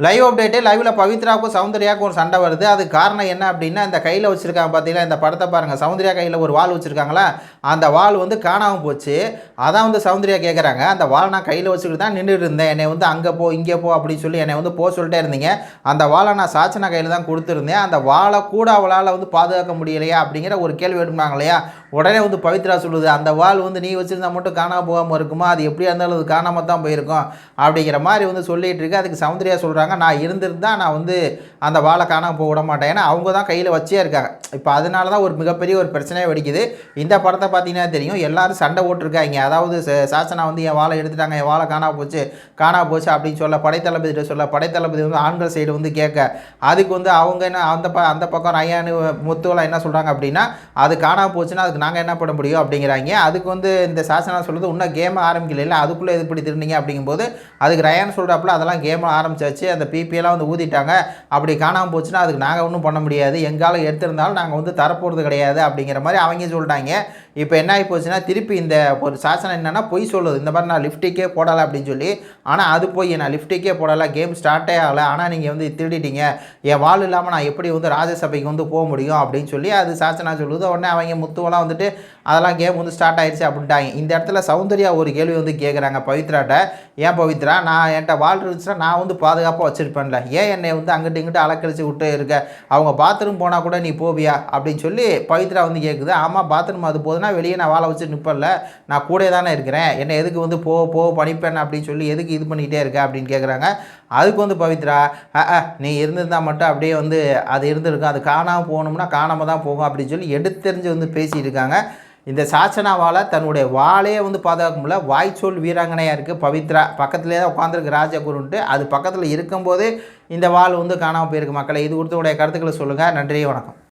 Live update லைவ்ல பவித்ராவுக்கும் சௌந்தர்யாவுக்கும் ஒரு சண்டை வருது. அதுக்கு காரணம் என்ன அப்படின்னா, இந்த கையில் வச்சிருக்காங்க பார்த்தீங்களா, இந்த படத்தை பாருங்கள். சௌந்தர்யா கையில் ஒரு வாள் வச்சுருக்காங்களா, அந்த வாள் வந்து காணாமல் போச்சு. அதான் வந்து சௌந்தர்யா கேட்குறாங்க, அந்த வாள் நான் கையில் வச்சுக்கிட்டு தான் நின்றுட்டு இருந்தேன். என்னை வந்து அங்கே போ இங்கே போ அப்படின்னு சொல்லி என்னை வந்து போக சொல்லிட்டே இருந்தீங்க. அந்த வாளை நான் சாச்சனா கையில் தான் கொடுத்துருந்தேன். அந்த வாளை கூட அவளால் வந்து பாதுகாக்க முடியலையா அப்படிங்கிற ஒரு கேள்வி எடுப்பாங்க இல்லையா. உடனே வந்து பவித்ரா சொல்லுது, அந்த வாள் வந்து நீ வச்சுருந்தா மட்டும் காணாமல் போகாமல் இருக்குமா, அது எப்படியா இருந்தாலும் அது காணாமல் தான் போயிருக்கும் அப்படிங்கிற மாதிரி வந்து சொல்லிகிட்டு இருக்கு. அதுக்கு சௌந்தர்யா சொல்கிறாங்க, நான் இருந்திருந்தா நான் வந்து அந்த வாழை காணாமல் போக விட மாட்டேன். ஏன்னா அவங்க தான் கையில் வச்சே இருக்காங்க. இப்போ அதனால தான் ஒரு மிகப்பெரிய ஒரு பிரச்சனையே வெடிக்குது. இந்த படத்தை பார்த்தீங்கன்னா தெரியும், எல்லாரும் சண்டை போட்டிருக்காங்க. அதாவது சாச்சனா வந்து என் வாழை எடுத்துட்டாங்க, என் வாழை காணாமல் போச்சு அப்படின்னு சொல்ல படைத்தளபதிகிட்ட சொல்ல, படைத்தளபதி வந்து ஆண்கள் சைடு வந்து கேட்க, அதுக்கு வந்து அவங்க என்ன அந்த பக்கம் ஐயானு முத்துவெல்லாம் என்ன சொல்கிறாங்க அப்படின்னா, அது காணாமல் போச்சுன்னா அதுக்கு நாங்கள் என்ன பண்ண முடியும் அப்படிங்கிறாங்க. அதுக்கு வந்து இந்த சாச்சனா சொல்கிறது, இன்னும் கேமை ஆரம்பிக்கல, இல்லை அதுக்குள்ளே இது இப்படி திருந்தீங்க அப்படிங்கும்போது, அதுக்கு ரயான் சொல்கிறாப்புல அதெல்லாம் கேமை ஆரம்பிச்சாச்சு, அந்த பிபிஎல்லாம் வந்து ஊதிட்டாங்க, அப்படி காணாமல் போச்சுன்னா அதுக்கு நாங்கள் ஒன்றும் பண்ண முடியாது, எங்கால எடுத்திருந்தாலும் நாங்கள் வந்து தரப்போகிறது கிடையாது அப்படிங்கிற மாதிரி அவங்க சொல்லிட்டாங்க. இப்போ என்ன ஆகி போச்சுன்னா, திருப்பி இந்த ஒரு சாசனம் என்னென்னா பொய் சொல்லுது, இந்த மாதிரி நான் லிஃப்ட்டுக்கே போடலை அப்படின்னு சொல்லி. ஆனால் அது போய் நான் லிஃப்ட்டுக்கே போடலை, கேம் ஸ்டார்ட்டே ஆகலை, ஆனால் நீங்கள் வந்து திருடிட்டீங்க, என் வாழ் இல்லாமல் நான் எப்படி வந்து ராஜசபைக்கு வந்து போக முடியும் அப்படின்னு சொல்லி அது சாசனா சொல்லுது. உடனே அவங்க முத்துவெல்லாம் வந்துட்டு அதெல்லாம் கேம் வந்து ஸ்டார்ட் ஆயிடுச்சு அப்படின்ட்டாங்க. இந்த இடத்துல சௌந்தர்யா ஒரு கேள்வி வந்து கேட்குறாங்க பவித்ராட்ட, ஏன் பவித்ரா, நான் என்கிட்ட வாழ் இருந்துச்சுன்னா நான் வந்து பாதுகாப்பாக வச்சுருப்பேன்ல, ஏன் என்னை வந்து அங்கிட்டு இங்கிட்டு அலக்கழிச்சு விட்டு இருக்க, அவங்க பாத்ரூம் போனால் கூட நீ போவியா அப்படின்னு சொல்லி பவித்ரா வந்து கேட்குது. ஆமாம், பாத்ரூம் அது போதுன்னா வெளியே நான் வாழை வச்சு நிற்பல, நான் கூட தானே இருக்கிறேன், என்னை எதுக்கு வந்து போ படிப்பேன் அப்படின்னு சொல்லி எதுக்கு இது பண்ணிக்கிட்டே இருக்க அப்படின்னு கேட்குறாங்க. அதுக்கு வந்து பவித்ரா, நீ இருந்திருந்தால் மட்டும் அப்படியே வந்து அது இருந்திருக்கும், அது காணாமல் போகணும்னா காணாமல் தான் போகும் அப்படின்னு சொல்லி எடுத்தெறிஞ்சு வந்து பேசிகிட்டு இருக்காங்க. இந்த சாச்சனாவால் தன்னுடைய வாளே வந்து பாதுகாக்க முடியல. வாய்ச்சொல் வீராங்கனையாக இருக்குது பவித்ரா. பக்கத்துலேயே தான் உட்காந்துருக்கு ராஜகுருன்ட்டு. அது பக்கத்தில் இருக்கும்போது இந்த வாள் வந்து காணாமல் போயிருக்கு. மக்களை இது குறித்து உடைய கருத்துக்களை சொல்லுங்கள். நன்றி, வணக்கம்.